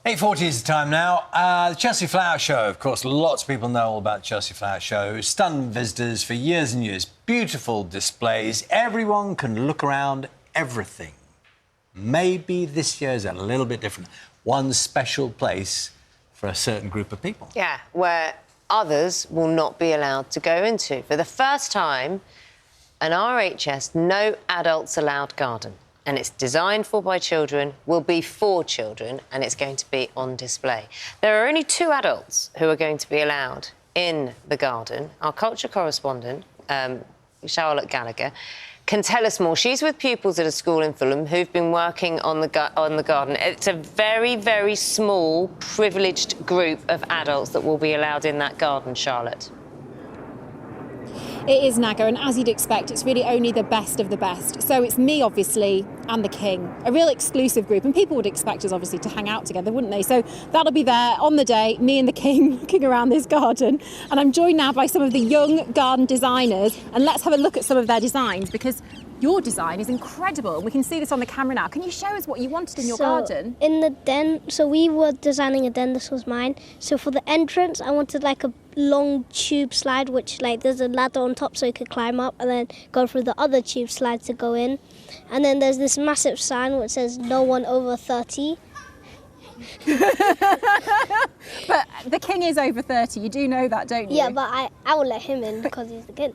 8:40 is the time now. The Chelsea Flower Show, of course, lots of people know all about the Chelsea Flower Show. Stunned visitors for years and years. Beautiful displays. Everyone can look around everything. Maybe this year is a little bit different. One special place for a certain group of people. Yeah, where others will not be allowed to go into. For the first time, an RHS no adults allowed garden. And it's designed by children, will be for children, and it's going to be on display. There are only 2 adults who are going to be allowed in the garden. Our culture correspondent, Charlotte Gallagher, can tell us more. She's with pupils at a school in Fulham who've been working on the garden. It's a very, very small, privileged group of adults that will be allowed in that garden, Charlotte. It is, Naga, and as you'd expect, it's really only the best of the best. So it's me, obviously, and the King, a real exclusive group, and people would expect us, obviously, to hang out together, wouldn't they? So that'll be there on the day, me and the King looking around this garden. And I'm joined now by some of the young garden designers, and let's have a look at some of their designs, because your design is incredible. We can see this on the camera now. Can you show us what you wanted in your garden? In the den, so we were designing a den, this was mine. So for the entrance, I wanted like a long tube slide, which like there's a ladder on top so you could climb up and then go through the other tube slide to go in. And then there's this massive sign which says no one over 30. But the King is over 30, you do know that, don't you? Yeah, but I will let him in because he's the king.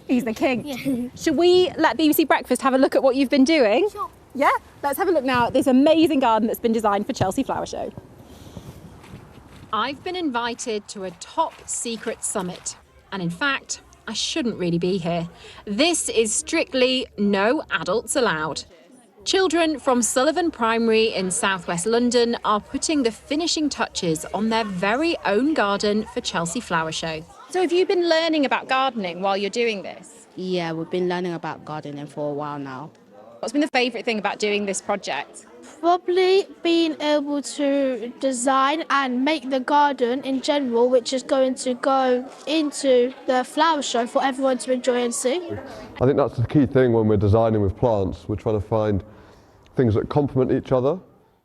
He's the King. Yeah. Should we let BBC Breakfast have a look at what you've been doing? Sure. Yeah? Let's have a look now at this amazing garden that's been designed for Chelsea Flower Show. I've been invited to a top secret summit. And in fact, I shouldn't really be here. This is strictly no adults allowed. Children from Sullivan Primary in southwest London are putting the finishing touches on their very own garden for Chelsea Flower Show. So have you been learning about gardening while you're doing this? Yeah, we've been learning about gardening for a while now. What's been the favourite thing about doing this project? Probably being able to design and make the garden in general, which is going to go into the flower show for everyone to enjoy and see. I think that's the key thing when we're designing with plants. We're trying to find things that complement each other.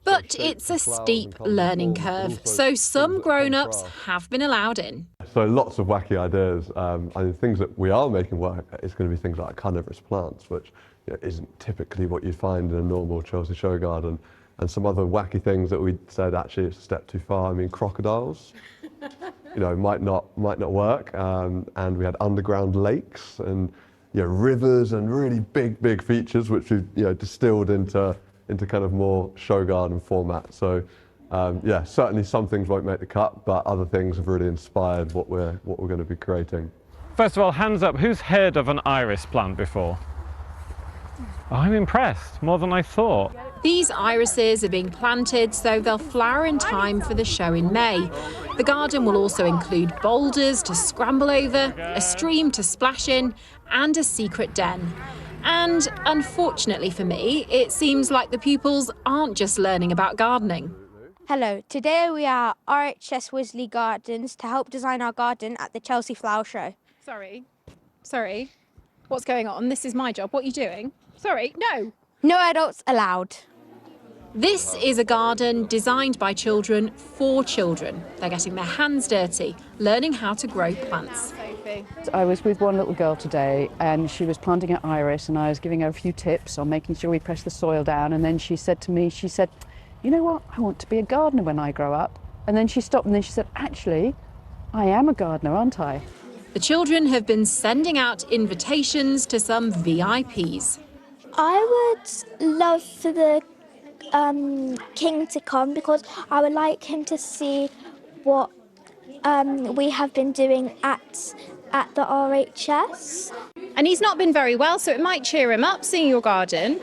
But it's a steep learning curve, so some grown-ups have been allowed in. So lots of wacky ideas. And things that we are making work is going to be things like carnivorous plants, which isn't typically what you'd find in a normal Chelsea show garden. And some other wacky things that we said actually it's a step too far. I mean, crocodiles, might not work. And we had underground lakes and rivers and really big features, which we distilled into kind of more show garden format. So certainly some things won't make the cut, but other things have really inspired what we're going to be creating. First of all, hands up, who's heard of an iris plant before? Oh, I'm impressed, more than I thought. These irises are being planted so they'll flower in time for the show in May. The garden will also include boulders to scramble over, a stream to splash in, and a secret den. And unfortunately for me, it seems like the pupils aren't just learning about gardening. Hello, today we are RHS Wisley Gardens to help design our garden at the Chelsea Flower Show. Sorry. What's going on? This is my job. What are you doing? Sorry, no. No adults allowed. This is a garden designed by children for children. They're getting their hands dirty, learning how to grow plants. I was with one little girl today and she was planting an iris and I was giving her a few tips on making sure we press the soil down, and then she said to me, you know what, I want to be a gardener when I grow up. And then she stopped and then she said, actually, I am a gardener, aren't I? The children have been sending out invitations to some VIPs. I would love for the King to come because I would like him to see what we have been doing at the RHS. And he's not been very well, so it might cheer him up seeing your garden.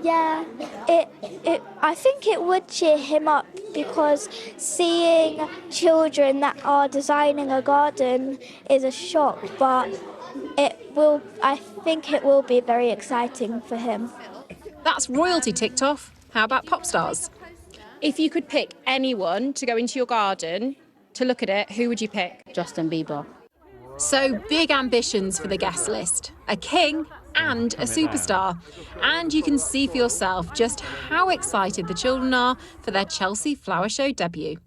Yeah, I think it would cheer him up because seeing children that are designing a garden is a shock, but I think it will be very exciting for him. That's royalty ticked off. How about pop stars? If you could pick anyone to go into your garden to look at it, who would you pick? Justin Bieber. So big ambitions for the guest list. A king and a superstar. And you can see for yourself just how excited the children are for their Chelsea Flower Show debut.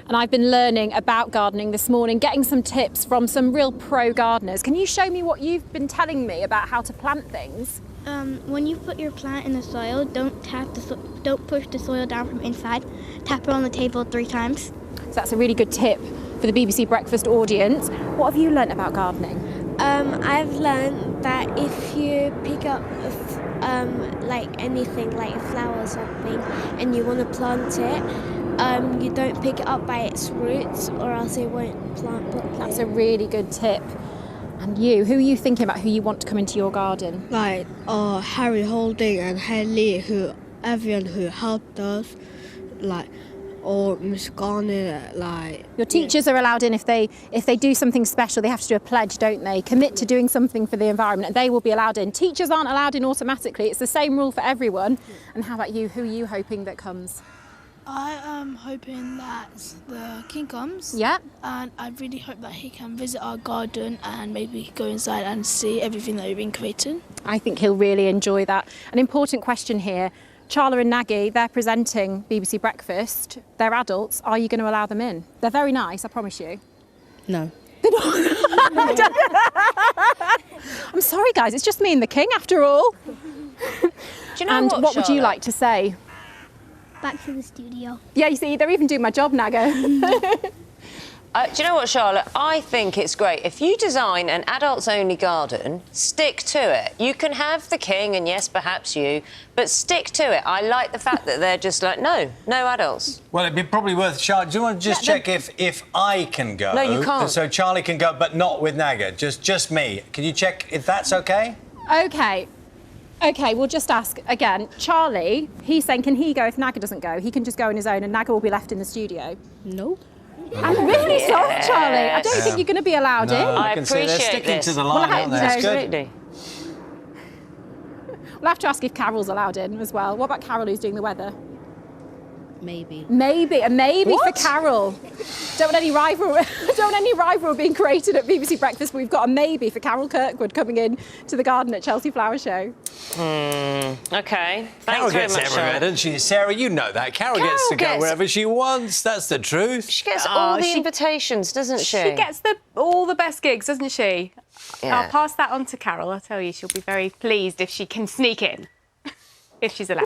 And I've been learning about gardening this morning, getting some tips from some real pro gardeners. Can you show me what you've been telling me about how to plant things? When you put your plant in the soil, don't push the soil down from inside. Tap it on the table 3 times. So that's a really good tip for the BBC Breakfast audience. What have you learnt about gardening? I've learned that if you pick up like anything, like a flower or something, and you want to plant it, you don't pick it up by its roots, or else it won't plant properly. That's a really good tip. And you, who are you thinking about who you want to come into your garden? Like Harry Holding and Haley, everyone who helped us, like, or Miss Garner, like. Your teachers are allowed in if they do something special. They have to do a pledge, don't they? Commit to doing something for the environment, and they will be allowed in. Teachers aren't allowed in automatically. It's the same rule for everyone. And how about you? Who are you hoping that comes? I am hoping that the king comes. Yeah. And I really hope that he can visit our garden and maybe go inside and see everything that we've been creating. I think he'll really enjoy that. An important question here. Charla and Nagy, they're presenting BBC Breakfast. They're adults. Are you going to allow them in? They're very nice, I promise you. No. I'm sorry, guys. It's just me and the king, after all. Do you know and what would you Charlotte? like to say? Back to the studio. Yeah, you see, they're even doing my job, Nago. Do you know what, Charlotte? I think it's great. If you design an adults-only garden, stick to it. You can have the king, and yes, perhaps you, but stick to it. I like the fact that they're just like, no adults. Well, it'd be probably worth... Charlie, do you want to just check if I can go? No, you can't. So Charlie can go, but not with Naga, just me. Can you check if that's OK? OK, we'll just ask again. Charlie, he's saying, can he go if Naga doesn't go? He can just go on his own and Naga will be left in the studio. No. I'm really sorry, Charlie. I don't think you're going to be allowed in. I can see they're sticking to the line, aren't they? That's good. We'll have to ask if Carol's allowed in as well. What about Carol, who's doing the weather? Maybe. A maybe What? for Carol. Don't want any rivalry being created at BBC Breakfast, but we've got a maybe for Carol Kirkwood coming in to the garden at Chelsea Flower Show. OK. Carol Thanks very gets much, everywhere, Charlotte. doesn't she? Sarah, you know that. Carol gets to go wherever she wants. That's the truth. She gets all the invitations, doesn't she? She gets all the best gigs, doesn't she? Yeah. I'll pass that on to Carol. I'll tell you, she'll be very pleased if she can sneak in, if she's allowed.